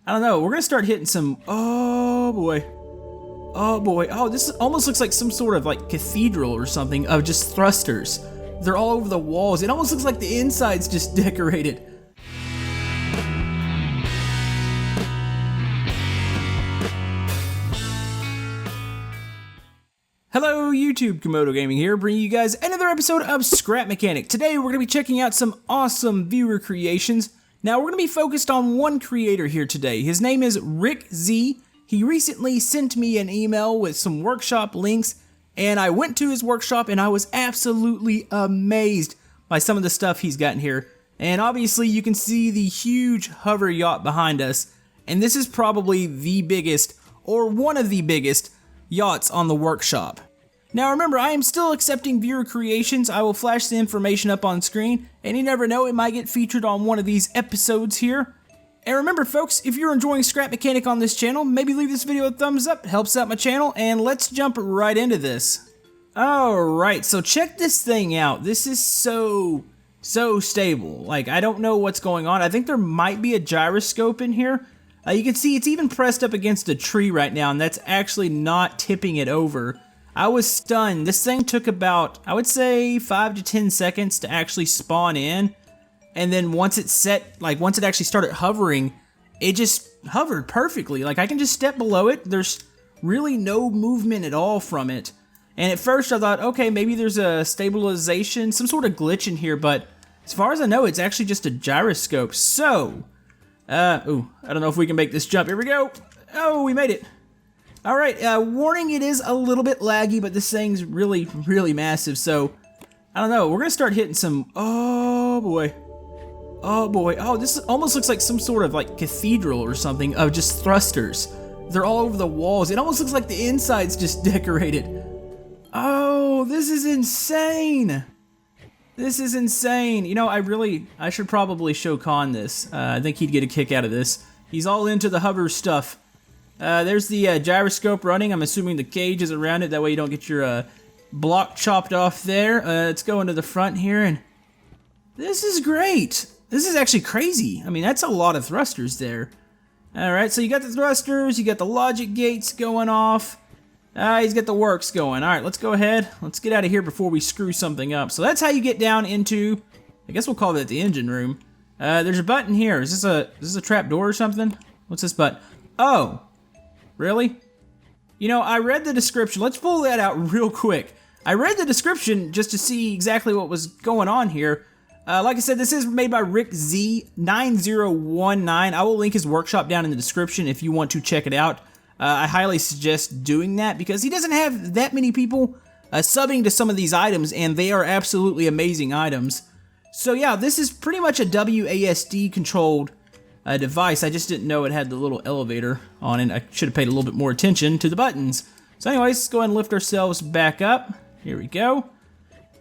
I don't know, we're gonna start hitting some, oh boy. Oh boy, oh this almost looks like some sort of like cathedral or something of just thrusters. They're all over the walls. It almost looks like the inside's just decorated. Hello YouTube, Camodo Gaming here, bringing you guys another episode of Scrap Mechanic. Today we're going to be checking out some awesome viewer creations. Now we're going to be focused on one creator here today. His name is Rick Z. He recently sent me an email with some workshop links, and I went to his workshop and I was absolutely amazed by some of the stuff he's gotten here. And obviously you can see the huge hover yacht behind us, and this is probably the biggest, or one of the biggest, yachts on the workshop. Now remember, I am still accepting viewer creations. I will flash the information up on screen, and you never know, it might get featured on one of these episodes here. And remember folks, if you're enjoying Scrap Mechanic on this channel, maybe leave this video a thumbs up, it helps out my channel, and let's jump right into this. Alright, so check this thing out. This is so stable. Like, I don't know what's going on. I think there might be a gyroscope in here. You can see it's even pressed up against a tree right now, and that's actually not tipping it over. I was stunned. This thing took about, I would say, 5 to 10 seconds to actually spawn in. And then once it set, like once it actually started hovering, it just hovered perfectly. Like I can just step below it. There's really no movement at all from it. And at first I thought, okay, maybe there's a stabilization, some sort of glitch in here. But as far as I know, it's actually just a gyroscope. So, I don't know if we can make this jump. Here we go. Oh, we made it. Alright, warning, it is a little bit laggy, but this thing's really massive, so, I don't know, we're gonna start hitting some, oh boy, oh, this almost looks like some sort of, like, cathedral or something of just thrusters. They're all over the walls. It almost looks like the inside's just decorated. Oh, this is insane! This is insane. You know, I should probably show Khan this. I think he'd get a kick out of this. He's all into the hover stuff. There's the gyroscope running. I'm assuming the cage is around it. That way you don't get your block chopped off there. Let's go into the front here, and this is great. This is actually crazy. I mean, that's a lot of thrusters there. Alright, so you got the thrusters, you got the logic gates going off. He's got the works going. Alright, let's go ahead. Let's get out of here before we screw something up. So that's how you get down into, I guess we'll call that the engine room. There's a button here. Is this a trap door or something? What's this button? Oh. Really? You know, I read the description. Let's pull that out real quick. I read the description just to see exactly what was going on here. Like I said, this is made by Rick Z 9019. I will link his workshop down in the description if you want to check it out. I highly suggest doing that because he doesn't have that many people subbing to some of these items, and they are absolutely amazing items. So yeah, this is pretty much a WASD controlled device. I just didn't know it had the little elevator on it. I should have paid a little bit more attention to the buttons. So anyways, let's go ahead and lift ourselves back up. Here we go.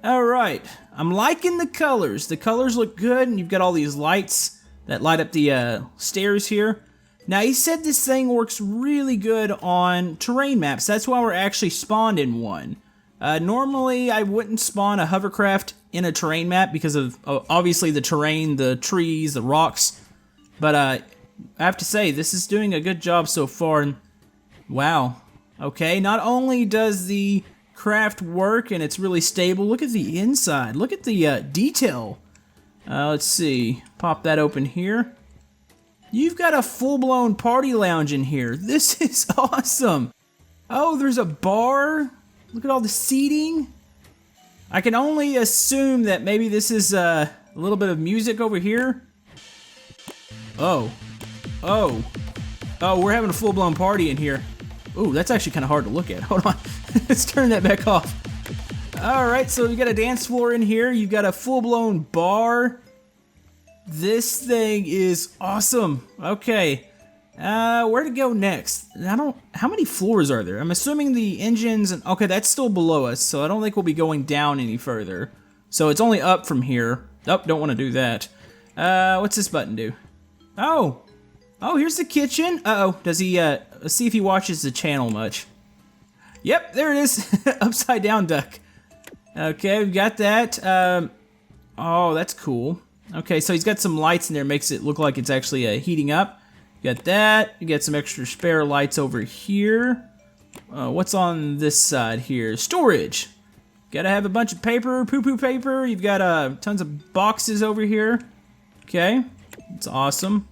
Alright, I'm liking the colors. The colors look good, and you've got all these lights that light up the stairs here. Now, he said this thing works really good on terrain maps. That's why we're actually spawned in one. Normally, I wouldn't spawn a hovercraft in a terrain map because of, obviously, the terrain, the trees, the rocks. But I have to say, this is doing a good job so far. And wow. Okay, not only does the craft work and it's really stable, look at the inside. Look at the detail. Let's see. Pop that open here. You've got a full-blown party lounge in here. This is awesome. Oh, there's a bar. Look at all the seating. I can only assume that maybe this is a little bit of music over here. Oh, we're having a full-blown party in here. Ooh, that's actually kind of hard to look at. Hold on, let's turn that back off. Alright, so you got a dance floor in here. You've got a full-blown bar. This thing is awesome. Okay, where to go next? How many floors are there? I'm assuming the engines, and okay, that's still below us, so I don't think we'll be going down any further. So it's only up from here. Oh, don't want to do that. What's this button do? Oh, here's the kitchen. Uh-oh, does he, let's see if he watches the channel much. Yep, there it is, upside down duck. Okay, we've got that. Oh, that's cool. Okay, so he's got some lights in there, makes it look like it's actually heating up. Got that. You got some extra spare lights over here. What's on this side here? Storage. Gotta have a bunch of paper, poo-poo paper. You've got tons of boxes over here. Okay, that's awesome.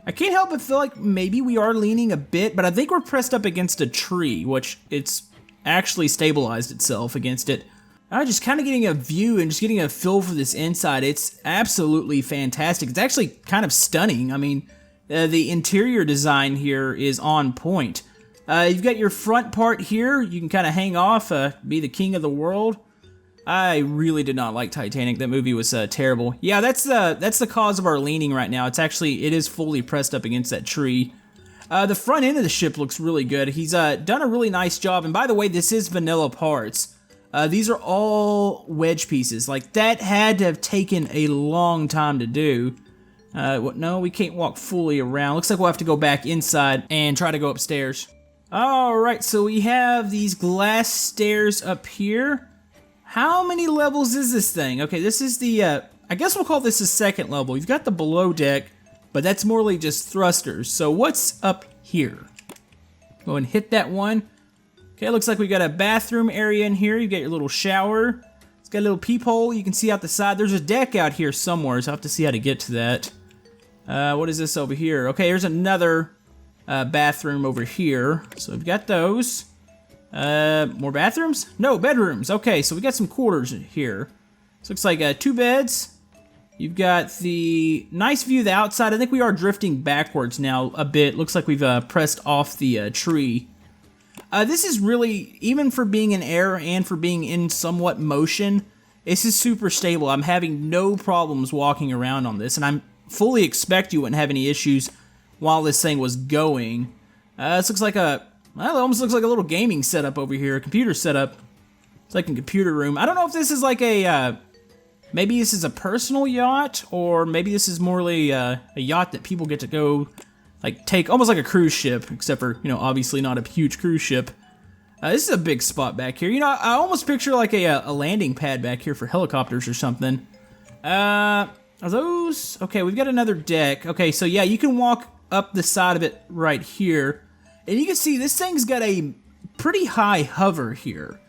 I can't help but feel like maybe we are leaning a bit, but I think we're pressed up against a tree, which it's actually stabilized itself against it. Just kind of getting a view and just getting a feel for this inside. It's absolutely fantastic. It's actually kind of stunning. I mean, the interior design here is on point. You've got your front part here. You can kind of hang off, be the king of the world. I really did not like Titanic. That movie was terrible. Yeah, that's the cause of our leaning right now. It is fully pressed up against that tree. The front end of the ship looks really good. He's done a really nice job. And by the way, this is vanilla parts. These are all wedge pieces. Like, that had to have taken a long time to do. No, we can't walk fully around. Looks like we'll have to go back inside and try to go upstairs. Alright, so we have these glass stairs up here. How many levels is this thing? Okay, this is the, I guess we'll call this the second level. You've got the below deck, but that's morely just thrusters. So what's up here? Go and hit that one. Okay, looks like we got a bathroom area in here. You got your little shower. It's got a little peephole. You can see out the side. There's a deck out here somewhere, so I'll have to see how to get to that. What is this over here? Okay, here's another bathroom over here. So we've got those. More bathrooms? No, bedrooms. Okay, so we got some quarters here. This looks like 2 beds. You've got the nice view of the outside. I think we are drifting backwards now a bit. Looks like we've pressed off the tree. This is really, even for being in air and for being in somewhat motion, this is super stable. I'm having no problems walking around on this, and I fully expect you wouldn't have any issues while this thing was going. This looks like well, it almost looks like a little gaming setup over here, a computer setup. It's like a computer room. I don't know if this is like maybe this is a personal yacht, or maybe this is more like a yacht that people get to go, like, take, almost like a cruise ship, except for, you know, obviously not a huge cruise ship. This is a big spot back here. You know, I almost picture like a landing pad back here for helicopters or something. Are those? Okay, we've got another deck. Okay, so yeah, you can walk up the side of it right here. And you can see this thing's got a pretty high hover here.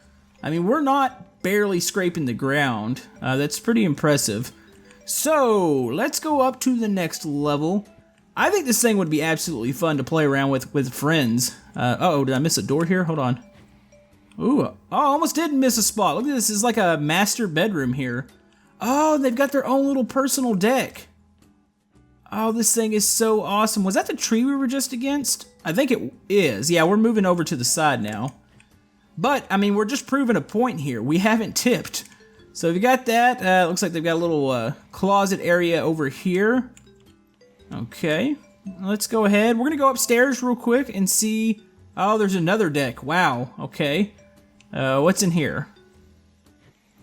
I mean, we're not barely scraping the ground. That's pretty impressive. So, let's go up to the next level. I think this thing would be absolutely fun to play around with friends. Uh-oh, did I miss a door here? Hold on. Ooh, oh, I almost did miss a spot. Look at this, it's like a master bedroom here. Oh, they've got their own little personal deck. Oh, this thing is so awesome. Was that the tree we were just against? I think it is. Yeah, we're moving over to the side now. But, I mean, we're just proving a point here. We haven't tipped. So we got that. Looks like they've got a little closet area over here. Okay, let's go ahead. We're going to go upstairs real quick and see. Oh, there's another deck. Wow, okay. What's in here?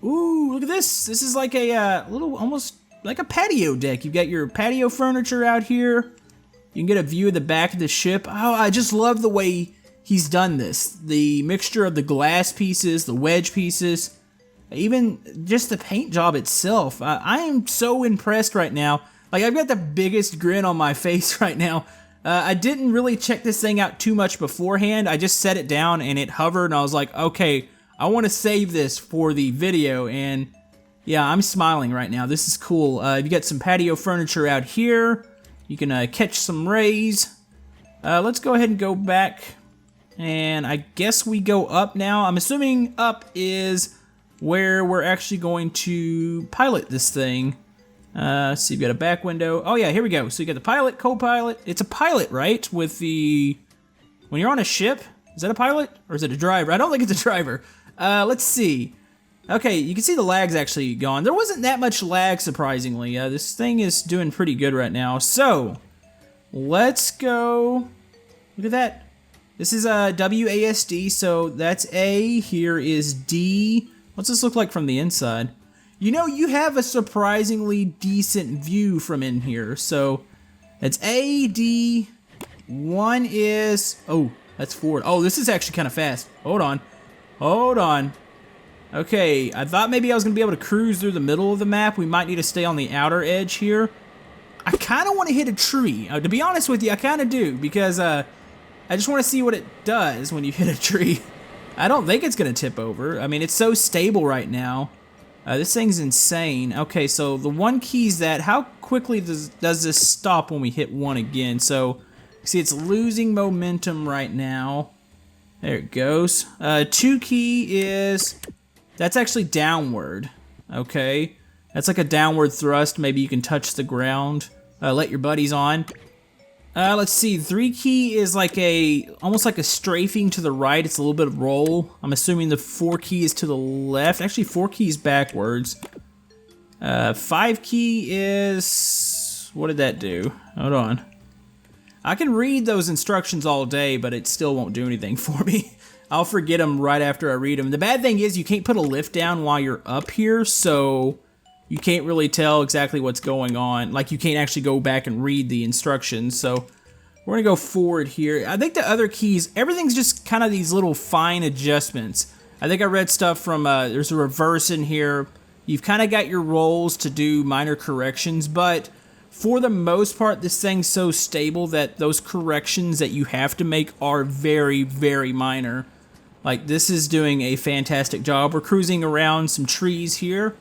Ooh, look at this. This is like a little, almost like a patio deck. You've got your patio furniture out here. You can get a view of the back of the ship. Oh, I just love the way he's done this. The mixture of the glass pieces, the wedge pieces, even just the paint job itself. I am so impressed right now. Like, I've got the biggest grin on my face right now. I didn't really check this thing out too much beforehand. I just set it down and it hovered and I was like, okay, I want to save this for the video, and yeah, I'm smiling right now. This is cool. You got some patio furniture out here. You can catch some rays. Let's go ahead and go back, and I guess we go up now. I'm assuming up is where we're actually going to pilot this thing. Let's see, we got a back window. Oh yeah, here we go. So you got the pilot, co-pilot. It's a pilot, right? With the, when you're on a ship, is that a pilot or is it a driver? I don't think it's a driver. Let's see. Okay, you can see the lag's actually gone. There wasn't that much lag, surprisingly. This thing is doing pretty good right now. So, let's go. Look at that. This is WASD, so that's A. Here is D. What's this look like from the inside? You know, you have a surprisingly decent view from in here. So, that's A, D. 1 is... Oh, that's forward. Oh, this is actually kind of fast. Hold on. Hold on. Okay, I thought maybe I was going to be able to cruise through the middle of the map. We might need to stay on the outer edge here. I kind of want to hit a tree. To be honest with you, I kind of do, because I just want to see what it does when you hit a tree. I don't think it's going to tip over. I mean, it's so stable right now. This thing's insane. Okay, so the one key is that how quickly does this stop when we hit one again? So, see, it's losing momentum right now. There it goes. 2 key is, that's actually downward. Okay, that's like a downward thrust. Maybe you can touch the ground. Let your buddies on. Let's see, 3 key is like almost like a strafing to the right. It's a little bit of roll. I'm assuming the 4 key is to the left. Actually, 4 keys backwards. 5 key is, what did that do? Hold on. I can read those instructions all day, but it still won't do anything for me. I'll forget them right after I read them. The bad thing is you can't put a lift down while you're up here, so you can't really tell exactly what's going on. Like, you can't actually go back and read the instructions, so we're gonna go forward here. I think the other keys, everything's just kind of these little fine adjustments. I think I read stuff from, there's a reverse in here. You've kind of got your rolls to do minor corrections, but for the most part, this thing's so stable that those corrections that you have to make are very, very minor. Like, this is doing a fantastic job. We're cruising around some trees here.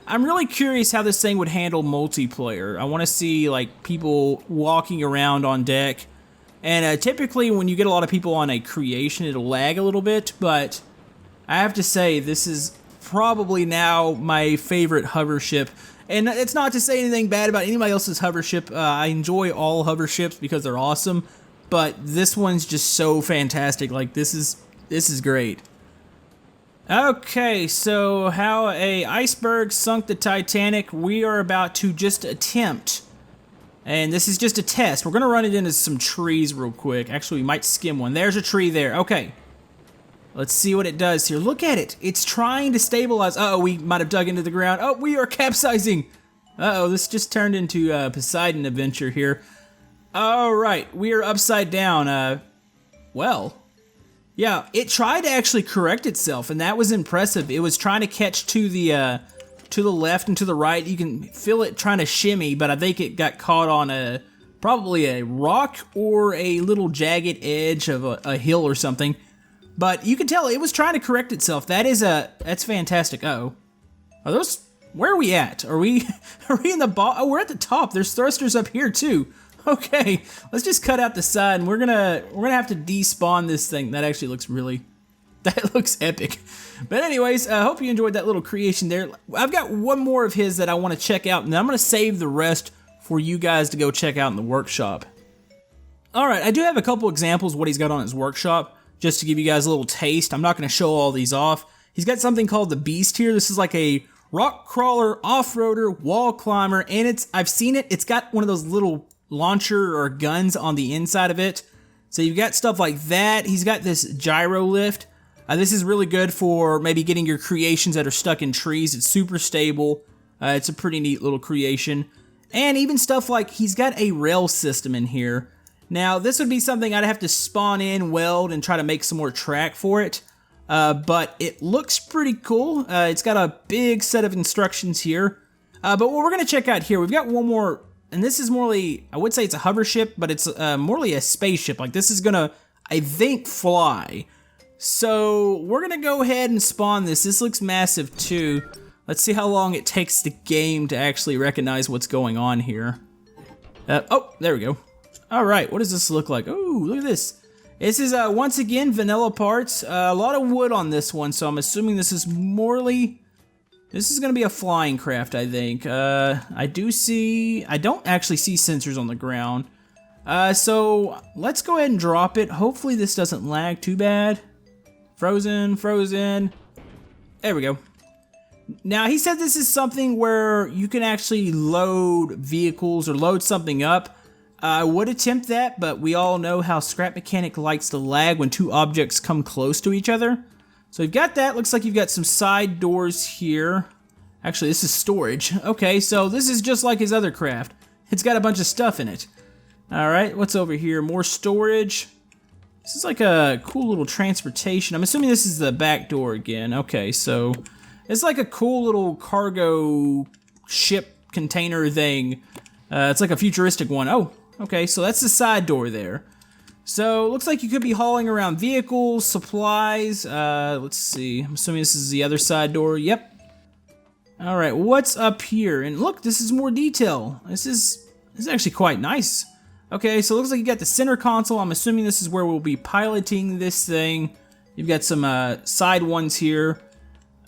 I'm really curious how this thing would handle multiplayer. I want to see, like, people walking around on deck. And typically when you get a lot of people on a creation, it'll lag a little bit, but I have to say this is probably now my favorite hover ship. And it's not to say anything bad about anybody else's hover ship. I enjoy all hover ships because they're awesome, but this one's just so fantastic. Like, this is great. Okay, so how a iceberg sunk the Titanic, we are about to just attempt. And this is just a test. We're going to run it into some trees real quick. Actually, we might skim one. There's a tree there. Okay. Let's see what it does here. Look at it. It's trying to stabilize. Uh-oh, we might have dug into the ground. Oh, we are capsizing. Uh-oh, this just turned into a Poseidon adventure here. All right, we are upside down. Well, yeah, it tried to actually correct itself, and that was impressive. It was trying to catch to the left and to the right. You can feel it trying to shimmy, but I think it got caught on probably a rock or a little jagged edge of a hill or something. But you can tell it was trying to correct itself. That's fantastic. Uh-oh. Are those, where are we at? Are we in the bottom? Oh, we're at the top. There's thrusters up here too. Okay, let's just cut out the side, and we're gonna have to despawn this thing. That actually looks that looks epic. But anyways, I hope you enjoyed that little creation there. I've got one more of his that I want to check out, and I'm gonna save the rest for you guys to go check out in the workshop. All right, I do have a couple examples of what he's got on his workshop, just to give you guys a little taste. I'm not gonna show all these off. He's got something called the Beast here. This is like a rock crawler, off-roader, wall climber, and I've seen it. It's got one of those little launcher or guns on the inside of it. So you've got stuff like that. He's got this gyro lift. This is really good for maybe getting your creations that are stuck in trees. It's super stable. It's a pretty neat little creation. And even stuff like he's got a rail system in here. Now this would be something I'd have to spawn in, weld, and try to make some more track for it. But it looks pretty cool. It's got a big set of instructions here. But what we're going to check out here, we've got one more. And this is morely, I would say it's a hover ship, but it's morely a spaceship. Like, this is gonna, I think, fly. So we're gonna go ahead and spawn this. This looks massive too. Let's see how long it takes the game to actually recognize what's going on here. Oh, there we go. All right, what does this look like? Oh, look at this. This is, once again, vanilla parts. A lot of wood on this one, so I'm assuming this is morely... This is going to be a flying craft, I think. I don't actually see sensors on the ground. So let's go ahead and drop it. Hopefully this doesn't lag too bad. Frozen. There we go. Now, he said this is something where you can actually load vehicles or load something up. I would attempt that, but we all know how Scrap Mechanic likes to lag when two objects come close to each other. So you've got that. Looks like you've got some side doors here. Actually, this is storage. Okay, so this is just like his other craft. It's got a bunch of stuff in it. Alright, what's over here? More storage. This is like a cool little transportation. I'm assuming this is the back door again. Okay, so it's like a cool little cargo ship container thing. It's like a futuristic one. Oh, okay, so that's the side door there. So, looks like you could be hauling around vehicles, supplies. Let's see. I'm assuming this is the other side door. Yep. Alright, what's up here? And look, this is more detail. This is actually quite nice. Okay, so it looks like you got the center console. I'm assuming this is where we'll be piloting this thing. You've got some side ones here.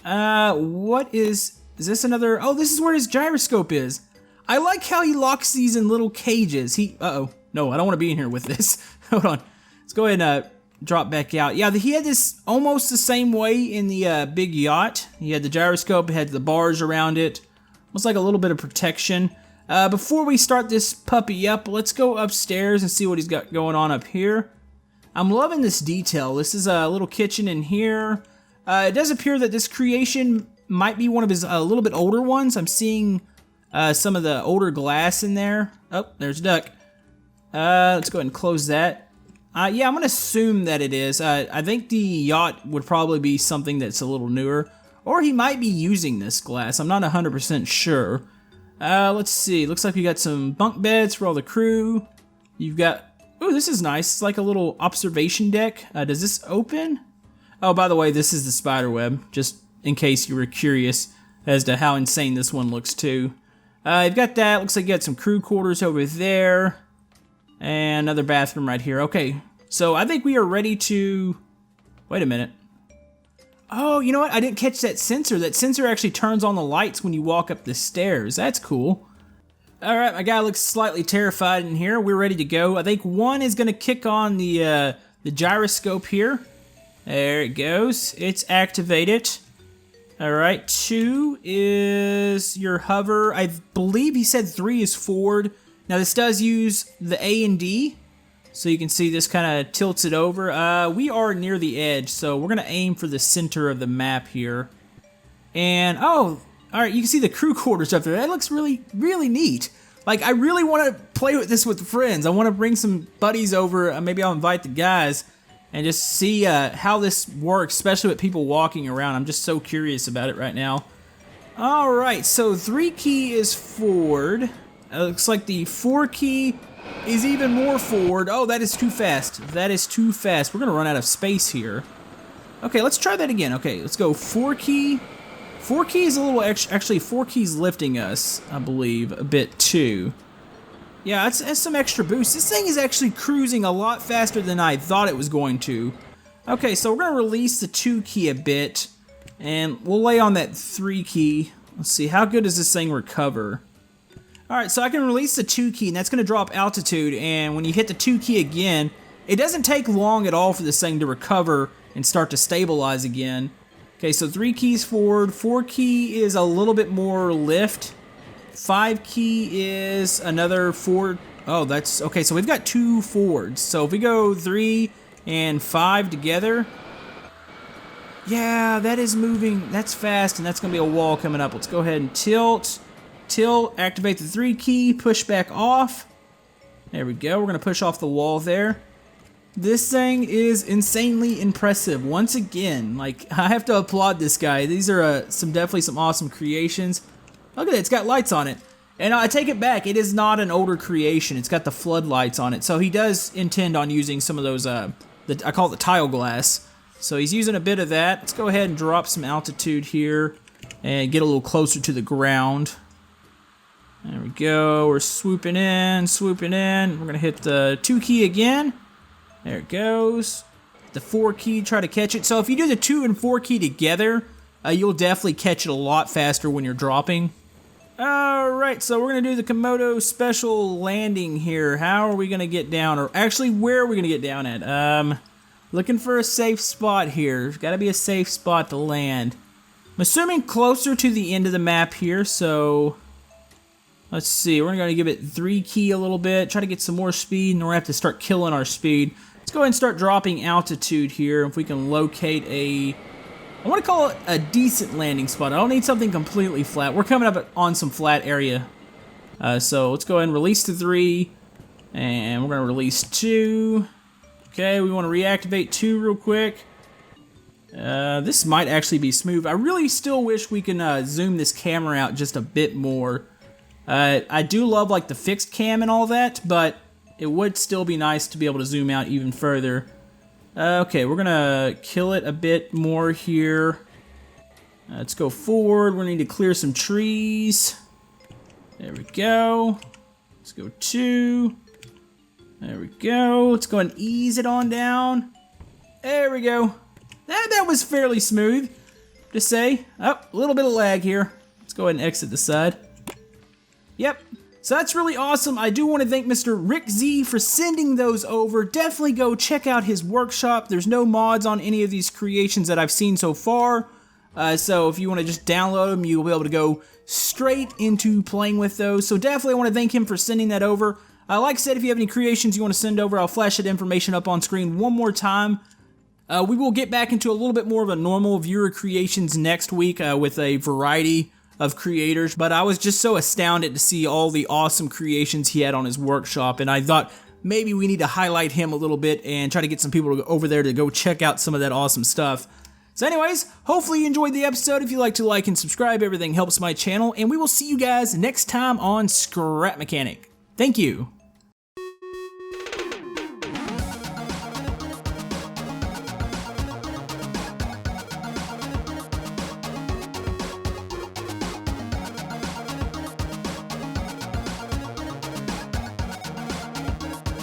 What is this another? Oh, this is where his gyroscope is. I like how he locks these in little cages. Uh-oh. No, I don't want to be in here with this. Hold on. Let's go ahead and drop back out. Yeah, he had this almost the same way in the big yacht. He had the gyroscope, it had the bars around it. Almost like a little bit of protection. Before we start this puppy up, let's go upstairs and see what he's got going on up here. I'm loving this detail. This is a little kitchen in here. It does appear that this creation might be one of his a little bit older ones. I'm seeing some of the older glass in there. Oh, there's Duck. Let's go ahead and close that. Yeah, I'm going to assume that it is. I think the yacht would probably be something that's a little newer. Or he might be using this glass. I'm not 100% sure. Let's see. Looks like we got some bunk beds for all the crew. You've got... Ooh, this is nice. It's like a little observation deck. Does this open? Oh, by the way, this is the spider web. Just in case you were curious as to how insane this one looks too. You've got that. Looks like you got some crew quarters over there. And another bathroom right here. Okay, so I think we are ready to... Wait a minute. Oh, you know what? I didn't catch that sensor. That sensor actually turns on the lights when you walk up the stairs. That's cool. Alright, my guy looks slightly terrified in here. We're ready to go. I think one is going to kick on the gyroscope here. There it goes. It's activated. Alright, 2 is your hover. I believe he said 3 is forward. Now this does use the A and D, so you can see this kind of tilts it over. We are near the edge, so we're going to aim for the center of the map here. And, oh, alright, you can see the crew quarters up there. That looks really, really neat. Like, I really want to play with this with friends. I want to bring some buddies over. Maybe I'll invite the guys and just see how this works, especially with people walking around. I'm just so curious about it right now. Alright, so 3 key is forward. It looks like the 4 key is even more forward. Oh, that is too fast. That is too fast. We're going to run out of space here. Okay, let's try that again. Okay, let's go 4 key. 4 key is a little extra. Actually, 4 keys lifting us, I believe, a bit too. Yeah, that's some extra boost. This thing is actually cruising a lot faster than I thought it was going to. Okay, so we're going to release the 2 key a bit. And we'll lay on that 3 key. Let's see, how good does this thing recover? Alright, so I can release the 2 key, and that's going to drop altitude, and when you hit the 2 key again, it doesn't take long at all for this thing to recover and start to stabilize again. Okay, so 3 keys forward, 4 key is a little bit more lift, 5 key is another 4, oh, that's, okay, so we've got 2 forwards, so if we go 3 and 5 together, yeah, that is moving, that's fast, and that's going to be a wall coming up. Let's go ahead and tilt. Tilt, activate the 3 key, push back off. There we go, we're going to push off the wall there. This thing is insanely impressive. Once again, like, I have to applaud this guy. These are definitely some awesome creations. Look at it, it's got lights on it. And I take it back, it is not an older creation. It's got the floodlights on it. So he does intend on using some of those, I call it the tile glass. So he's using a bit of that. Let's go ahead and drop some altitude here and get a little closer to the ground. There we go, we're swooping in, swooping in. We're going to hit the 2 key again. There it goes. The 4 key, try to catch it. So if you do the 2 and 4 key together, you'll definitely catch it a lot faster when you're dropping. Alright, so we're going to do the Camodo special landing here. How are we going to get down? Or actually, where are we going to get down at? Looking for a safe spot here. There's got to be a safe spot to land. I'm assuming closer to the end of the map here, so... Let's see, we're going to give it 3 key a little bit, try to get some more speed, and we're going to have to start killing our speed. Let's go ahead and start dropping altitude here, if we can locate I want to call it a decent landing spot. I don't need something completely flat. We're coming up on some flat area. So let's go ahead and release the 3, and we're going to release 2. Okay, we want to reactivate 2 real quick. This might actually be smooth. I really still wish we can zoom this camera out just a bit more. I do love like the fixed cam and all that, but it would still be nice to be able to zoom out even further. Okay, we're gonna kill it a bit more here. Let's go forward. We need to clear some trees. There we go. Let's go 2. There we go. Let's go and ease it on down. There we go. That was fairly smooth, to say. Oh, a little bit of lag here. Let's go ahead and exit the side. Yep. So that's really awesome. I do want to thank Mr. Rick Z for sending those over. Definitely go check out his workshop. There's no mods on any of these creations that I've seen so far. So if you want to just download them, you'll be able to go straight into playing with those. So definitely want to thank him for sending that over. Like I said, if you have any creations you want to send over, I'll flash that information up on screen one more time. We will get back into a little bit more of a normal viewer creations next week with a variety of creators, but I was just so astounded to see all the awesome creations he had on his workshop, and I thought maybe we need to highlight him a little bit and try to get some people over there to go check out some of that awesome stuff. So anyways, hopefully you enjoyed the episode. If you'd like to like and subscribe, everything helps my channel, and we will see you guys next time on Scrap Mechanic. Thank you.